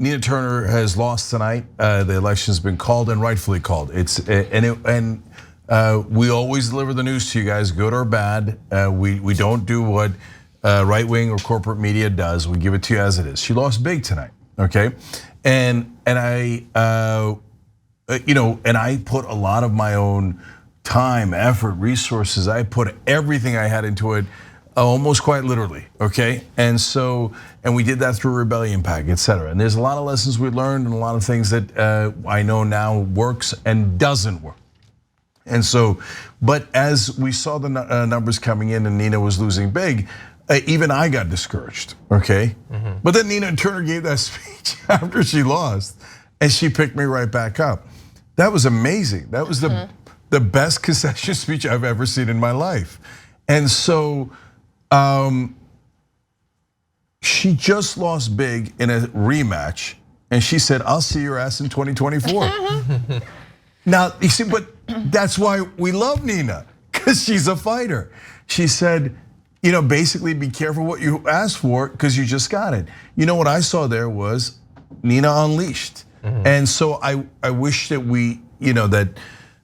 Nina Turner has lost tonight. The election's been called and rightfully called. We always deliver the news to you guys, good or bad. We don't do what right wing or corporate media does. We give it to you as it is. She lost big tonight, okay? And I put a lot of my own time, effort, resources. I put everything I had into it, almost quite literally, okay? And we did that through Rebellion PAC, et cetera. And there's a lot of lessons we learned and a lot of things that I know now works and doesn't work. And but as we saw the numbers coming in and Nina was losing big, even I got discouraged, okay? But then Nina Turner gave that speech after she lost, and she picked me right back up. That was amazing. That was the best concession speech I've ever seen in my life. And she just lost big in a rematch, and she said, "I'll see your ass in 2024." Now, you see, but that's why we love Nina, because she's a fighter. She said, basically be careful what you ask for because you just got it. What I saw there was Nina unleashed. And so I wish that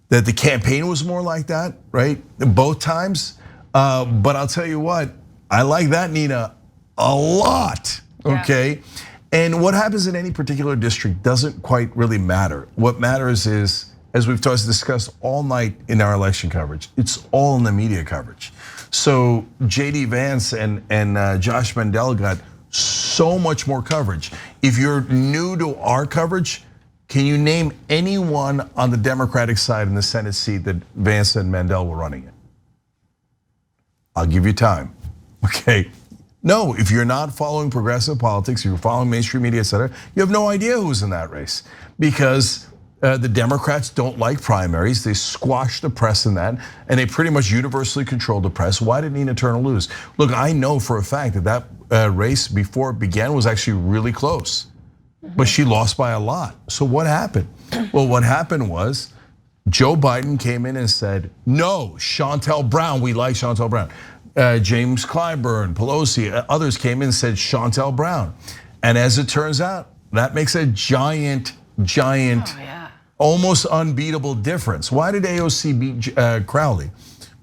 that the campaign was more like that, right? Both times. But I'll tell you what, I like that Nina a lot, okay? Yeah. And what happens in any particular district doesn't quite really matter. What matters is, as we've discussed all night in our election coverage, it's all in the media coverage. So JD Vance and Josh Mandel got so much more coverage. If you're new to our coverage, can you name anyone on the Democratic side in the Senate seat that Vance and Mandel were running in? I'll give you time, okay? No, if you're not following progressive politics, if you're following mainstream media, et cetera, you have no idea who's in that race because the Democrats don't like primaries. They squash the press in that, and they pretty much universally control the press. Why did Nina Turner lose? Look, I know for a fact that race before it began was actually really close, but she lost by a lot. So what happened? Well, what happened was Joe Biden came in and said, "No, Shontel Brown, we like Shontel Brown." James Clyburn, Pelosi, others came in and said Shontel Brown. And as it turns out, that makes a giant, almost unbeatable difference. Why did AOC beat Crowley?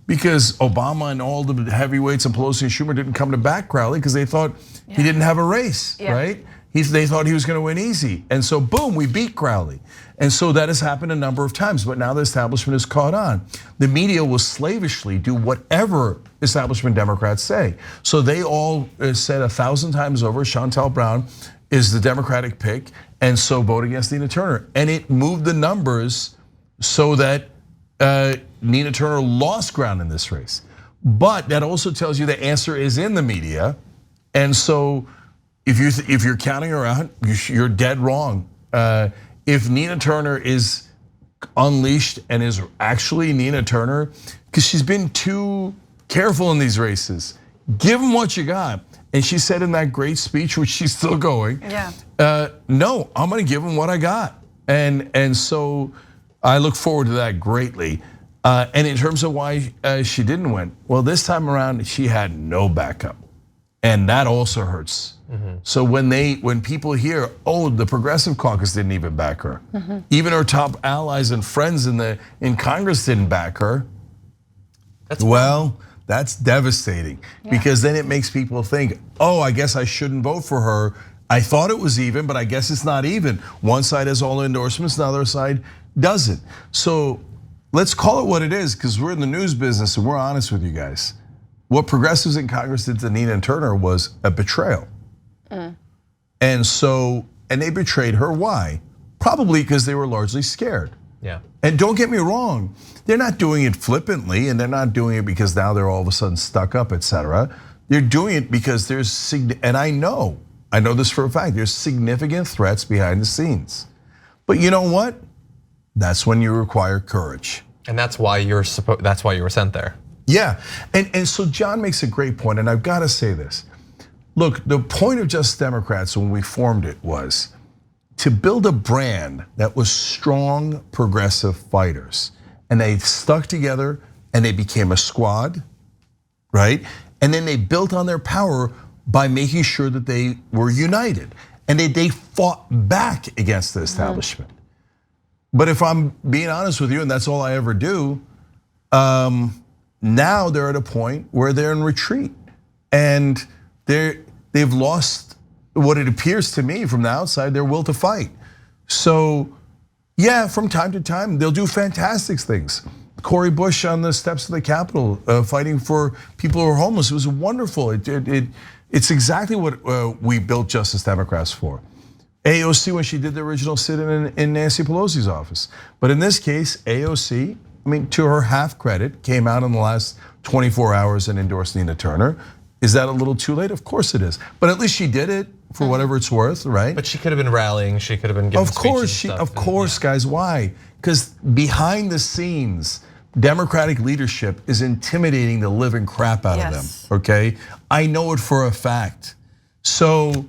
Because Obama and all the heavyweights and Pelosi and Schumer didn't come to back Crowley because they thought he didn't have a race, right? They thought he was going to win easy. And so boom, we beat Crowley. And so that has happened a number of times, but now the establishment has caught on. The media will slavishly do whatever establishment Democrats say. So they all said 1,000 times over, Shontel Brown is the Democratic pick, and so vote against Nina Turner. And it moved the numbers so that Nina Turner lost ground in this race. But that also tells you the answer is in the media. And so if you're counting her out, you're dead wrong. If Nina Turner is unleashed and is actually Nina Turner, because she's been too careful in these races, give them what you got. And she said in that great speech, which she's still going, no, I'm gonna give them what I got. And so I look forward to that greatly. And in terms of why she didn't win, well, this time around, she had no backup. And that also hurts. So when people hear, oh, the Progressive Caucus didn't even back her, even her top allies and friends in Congress didn't back her. That's devastating because then it makes people think, oh, I guess I shouldn't vote for her. I thought it was even, but I guess it's not even. One side has all the endorsements, the other side doesn't. So let's call it what it is because we're in the news business and we're honest with you guys. What progressives in Congress did to Nina Turner was a betrayal. And they betrayed her. Why? Probably because they were largely scared. Yeah. And don't get me wrong, they're not doing it flippantly, and they're not doing it because now they're all of a sudden stuck up, et cetera. They're doing it because and I know this for a fact, there's significant threats behind the scenes. But you know what? That's when you require courage. And that's why you were sent there. Yeah, and so John makes a great point, and I've got to say this. Look, the point of Just Democrats when we formed it was to build a brand that was strong progressive fighters. And they stuck together and they became a squad, right? And then they built on their power by making sure that they were united. and they fought back against the establishment. But if I'm being honest with you, and that's all I ever do, now they're at a point where they're in retreat, and they've lost what it appears to me from the outside, their will to fight. So yeah, from time to time, they'll do fantastic things. Cori Bush on the steps of the Capitol fighting for people who are homeless. It was wonderful. It's exactly what we built Justice Democrats for. AOC, when she did the original sit-in in Nancy Pelosi's office. But in this case, AOC, I mean, to her half credit, came out in the last 24 hours and endorsed Nina Turner. Is that a little too late? Of course it is. But at least she did it for whatever it's worth, right? But she could have been rallying. She could have been giving speeches and stuff. Of course, guys. Why? Because behind the scenes, Democratic leadership is intimidating the living crap out of them. Okay, I know it for a fact. So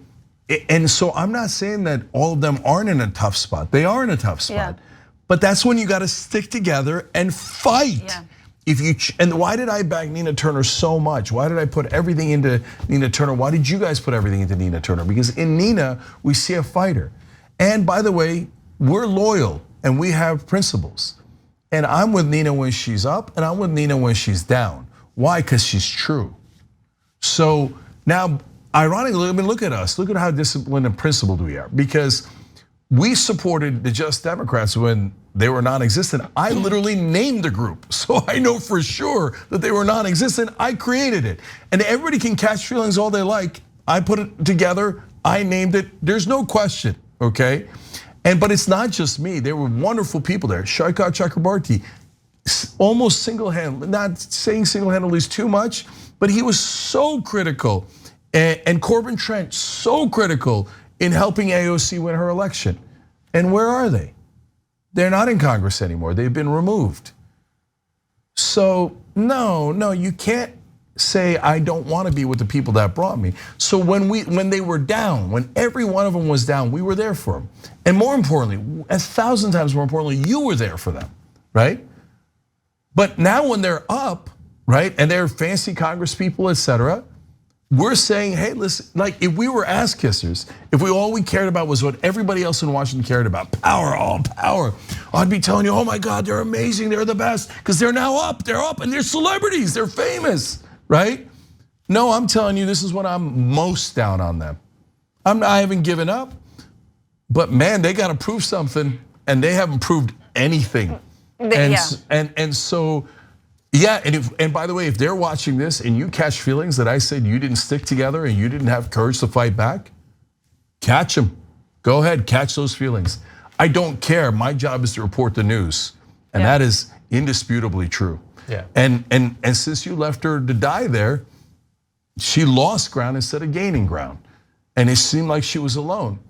I'm not saying that all of them aren't in a tough spot. They are in a tough spot. But that's when you got to stick together and fight. And why did I back Nina Turner so much? Why did I put everything into Nina Turner? Why did you guys put everything into Nina Turner? Because in Nina, we see a fighter. And by the way, we're loyal and we have principles. And I'm with Nina when she's up and I'm with Nina when she's down. Why? Because she's true. So now, ironically, I mean, look at us. Look at how disciplined and principled we are. Because we supported the Just Democrats when they were non-existent. I literally named the group. So I know for sure that they were non-existent. I created it. And everybody can catch feelings all they like. I put it together, I named it, there's no question, okay? But it's not just me, there were wonderful people there. Shaikat Chakrabarti, almost single-handedly, not saying single-handedly is too much, but he was so critical. And Corbin Trent, so critical in helping AOC win her election. And where are they? They're not in Congress anymore, they've been removed. So no, you can't say I don't want to be with the people that brought me. So when they were down, when every one of them was down, we were there for them. And more importantly, 1,000 times more importantly, you were there for them, right? But now when they're up, right, and they're fancy Congress people, etc., we're saying, hey, listen, like if we were ass kissers, if all we cared about was what everybody else in Washington cared about, power, all power, I'd be telling you, oh my God, they're amazing, they're the best, because they're now up, and they're celebrities, they're famous, right? No, I'm telling you, this is when I'm most down on them. I haven't given up, but man, they got to prove something, and they haven't proved anything. And so. Yeah, and by the way, if they're watching this and you catch feelings that I said you didn't stick together and you didn't have courage to fight back, catch them. Go ahead, catch those feelings. I don't care. My job is to report the news, and that is indisputably true. Yeah. And since you left her to die there, she lost ground instead of gaining ground, and it seemed like she was alone.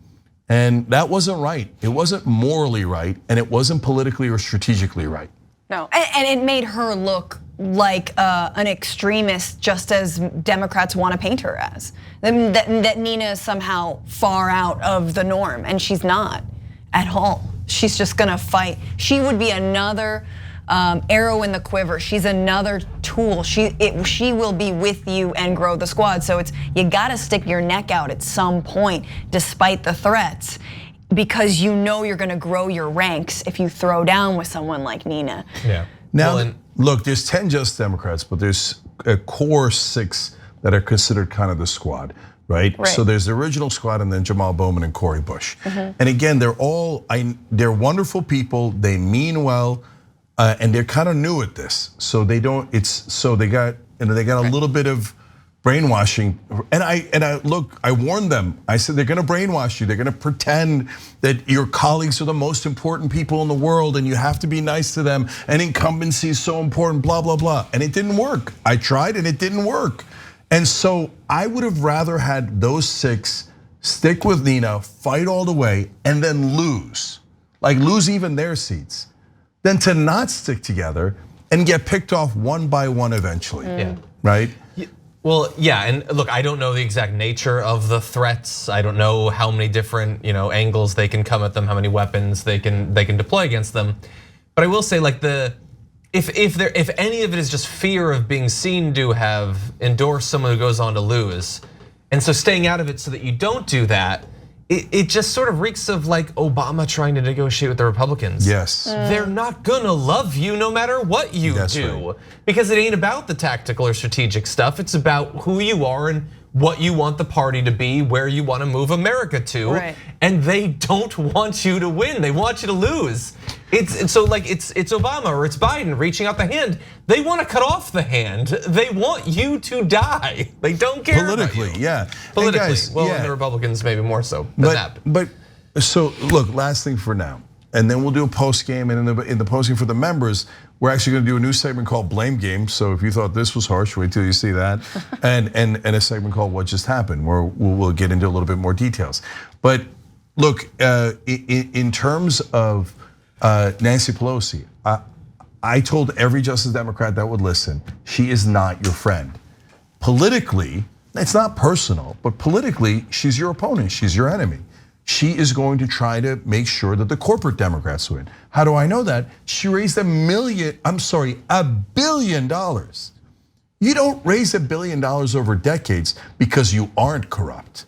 And that wasn't right. It wasn't morally right, and it wasn't politically or strategically right. No, and it made her look like an extremist, just as Democrats want to paint her as. That Nina is somehow far out of the norm, and she's not at all. She's just gonna fight. She would be another arrow in the quiver. She's another tool. She will be with you and grow the squad. So you gotta stick your neck out at some point, despite the threats. Because you know you're gonna grow your ranks if you throw down with someone like Nina. Yeah. Now, look, there's 10 Just Democrats, but there's a core 6 that are considered kind of the squad, right? So there's the original squad and then Jamal Bowman and Cori Bush. And again, they're wonderful people, they mean well, and they're kind of new at this. So they got a little bit of brainwashing, and I warned them. I said they're gonna brainwash you. They're gonna pretend that your colleagues are the most important people in the world and you have to be nice to them and incumbency is so important, blah, blah, blah. And it didn't work. I tried and it didn't work. And so I would have rather had those 6 stick with Nina, fight all the way, and then lose. Like lose even their seats, than to not stick together and get picked off one by one eventually, right? Well, yeah, and look, I don't know the exact nature of the threats. I don't know how many different angles they can come at them, how many weapons they can deploy against them. But I will say, like if any of it is just fear of being seen to have endorsed someone who goes on to lose, and so staying out of it so that you don't do that it just sort of reeks of like Obama trying to negotiate with the Republicans. Yes. They're not gonna love you no matter what you do. Right. Because it ain't about the tactical or strategic stuff. It's about who you are and what you want the party to be, where you want to move America to. Right. And they don't want you to win. They want you to lose. It's Obama or it's Biden reaching out the hand. They want to cut off the hand. They want you to die. They don't care Politically, about you. yeah. Politically, guys, well, yeah. and the Republicans maybe more so than that. But so look, last thing for now, and then we'll do a post game, and in the post game for the members, we're actually going to do a new segment called Blame Game. So if you thought this was harsh, wait till you see that, and a segment called What Just Happened, where we'll get into a little bit more details. But look, in terms of Nancy Pelosi, I told every Justice Democrat that would listen, she is not your friend. Politically, it's not personal, but politically, she's your opponent, she's your enemy. She is going to try to make sure that the corporate Democrats win. How do I know that? She raised $1 billion. You don't raise $1 billion over decades because you aren't corrupt.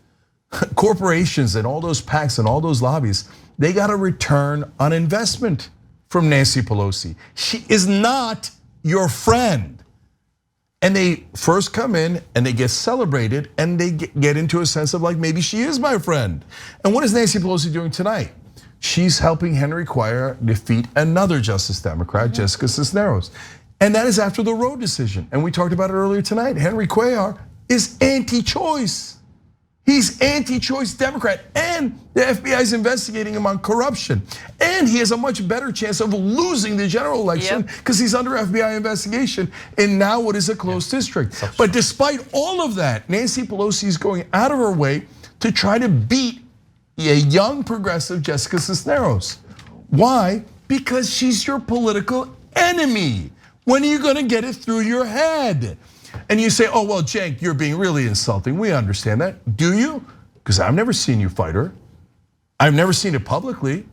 Corporations and all those PACs and all those lobbies, they got a return on investment from Nancy Pelosi. She is not your friend. And they first come in and they get celebrated and they get into a sense of like, maybe she is my friend. And what is Nancy Pelosi doing tonight? She's helping Henry Cuellar defeat another Justice Democrat, Jessica Cisneros. And that is after the Roe decision. And we talked about it earlier tonight. Henry Cuellar is anti-choice. He's anti-choice Democrat, and the FBI is investigating him on corruption. And he has a much better chance of losing the general election because he's under FBI investigation in now what is a closed district. But despite all of that, Nancy Pelosi is going out of her way to try to beat a young progressive Jessica Cisneros. Why? Because she's your political enemy. When are you gonna get it through your head? And you say, oh, well, Cenk, you're being really insulting. We understand that. Do you? Because I've never seen you fight her. I've never seen it publicly.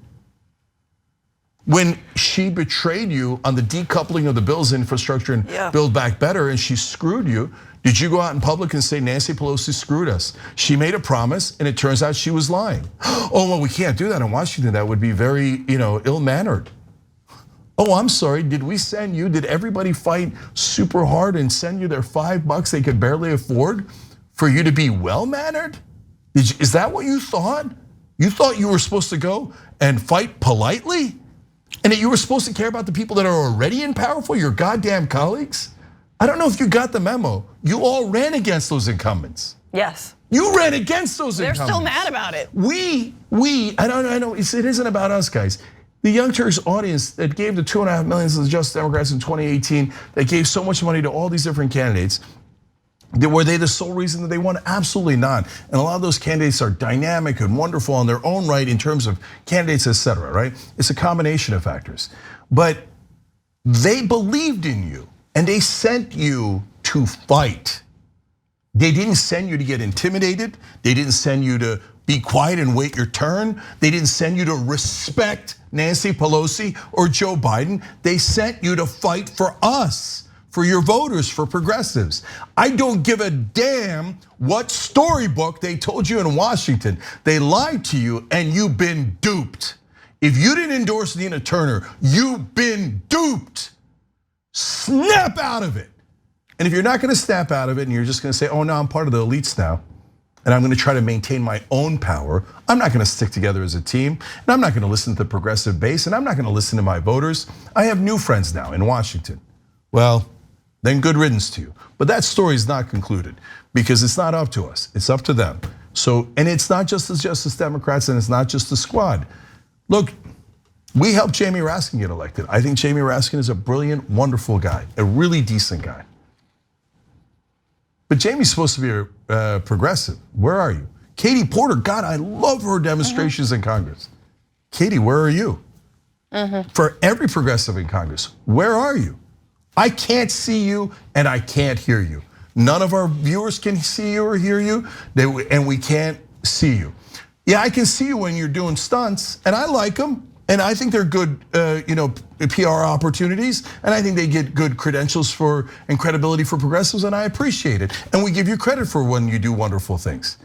When she betrayed you on the decoupling of the Bill's infrastructure and Build Back Better, and she screwed you, did you go out in public and say, Nancy Pelosi screwed us? She made a promise, and it turns out she was lying. Oh, well, we can't do that in Washington. That would be very, ill-mannered. Oh, I'm sorry, did we send you, did everybody fight super hard and send you their $5 they could barely afford for you to be well-mannered? Is that what you thought? You thought you were supposed to go and fight politely? And that you were supposed to care about the people that are already in power for your goddamn colleagues? I don't know if you got the memo. You all ran against those incumbents. Yes. You ran against those incumbents. They're still mad about it. I know, it isn't about us, guys. The Young Turks audience that gave the $2.5 million to the Justice Democrats in 2018, that gave so much money to all these different candidates, were they the sole reason that they won? Absolutely not. And a lot of those candidates are dynamic and wonderful in their own right in terms of candidates, etc. Right? It's a combination of factors. But they believed in you and they sent you to fight. They didn't send you to get intimidated. They didn't send you to be quiet and wait your turn. They didn't send you to respect Nancy Pelosi or Joe Biden. They sent you to fight for us, for your voters, for progressives. I don't give a damn what storybook they told you in Washington. They lied to you and you've been duped. If you didn't endorse Nina Turner, you've been duped. Snap out of it. And if you're not gonna snap out of it and you're just gonna say, oh no, I'm part of the elites now, and I'm gonna try to maintain my own power, I'm not gonna stick together as a team, and I'm not gonna listen to the progressive base, and I'm not gonna listen to my voters. I have new friends now in Washington. Well, then good riddance to you. But that story is not concluded because it's not up to us, it's up to them. So, and it's not just the Justice Democrats and it's not just the squad. Look, we helped Jamie Raskin get elected. I think Jamie Raskin is a brilliant, wonderful guy, a really decent guy. But Jamie's supposed to be a progressive. Where are you? Katie Porter, God, I love her demonstrations in Congress. Katie, where are you? For every progressive in Congress, where are you? I can't see you and I can't hear you. None of our viewers can see you or hear you, and we can't see you. Yeah, I can see you when you're doing stunts, and I like them, and I think they're good, PR opportunities, and I think they get good credentials and credibility for progressives, and I appreciate it. And we give you credit for when you do wonderful things.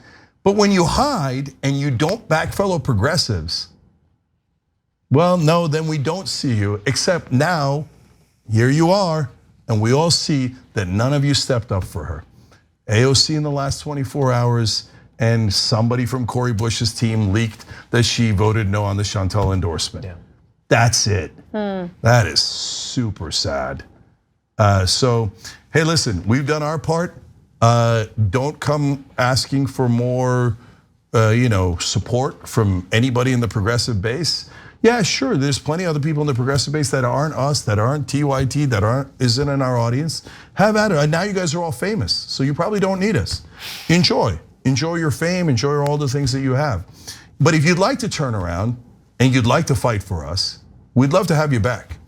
But when you hide and you don't back fellow progressives, well, no, then we don't see you, except now, here you are, and we all see that none of you stepped up for her. AOC in the last 24 hours, and somebody from Cori Bush's team leaked that she voted no on the Chantal endorsement. Yeah. That's it. That is super sad. So, hey, listen, we've done our part. Don't come asking for more, support from anybody in the progressive base. Yeah, sure, there's plenty of other people in the progressive base that aren't us, that aren't TYT, that isn't in our audience. Have at it. Now you guys are all famous, so you probably don't need us. Enjoy your fame, enjoy all the things that you have. But if you'd like to turn around and you'd like to fight for us, we'd love to have you back.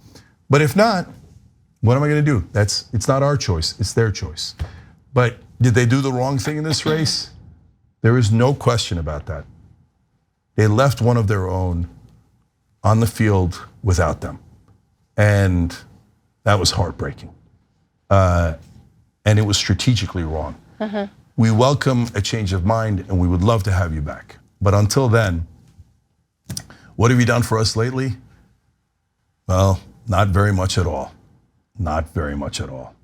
But if not, what am I gonna do? It's not our choice, it's their choice. But did they do the wrong thing in this race? There is no question about that. They left one of their own on the field without them. And that was heartbreaking. And it was strategically wrong. We welcome a change of mind and we would love to have you back. But until then, what have you done for us lately? Well, not very much at all. Not very much at all.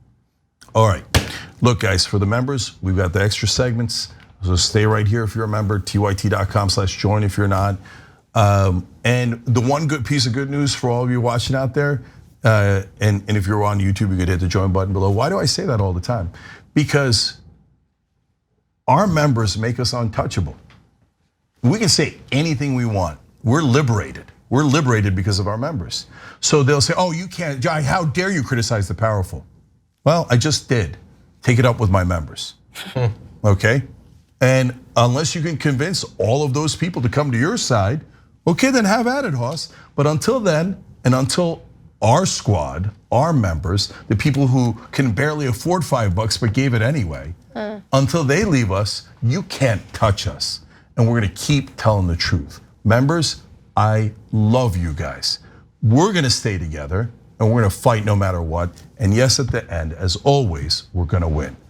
All right, look guys, for the members, we've got the extra segments. So stay right here if you're a member, tyt.com/join if you're not. And the one good piece of good news for all of you watching out there, and if you're on YouTube, you could hit the join button below. Why do I say that all the time? Because our members make us untouchable. We can say anything we want. We're liberated. We're liberated because of our members. So they'll say, oh, you can't, how dare you criticize the powerful? Well, I just did. Take it up with my members, okay? And unless you can convince all of those people to come to your side, okay, then have at it, Hoss. But until then, and until our squad, our members, the people who can barely afford $5 but gave it anyway, until they leave us, you can't touch us. And we're gonna keep telling the truth. Members, I love you guys. We're gonna stay together and we're gonna fight no matter what. And yes, at the end, as always, we're gonna win.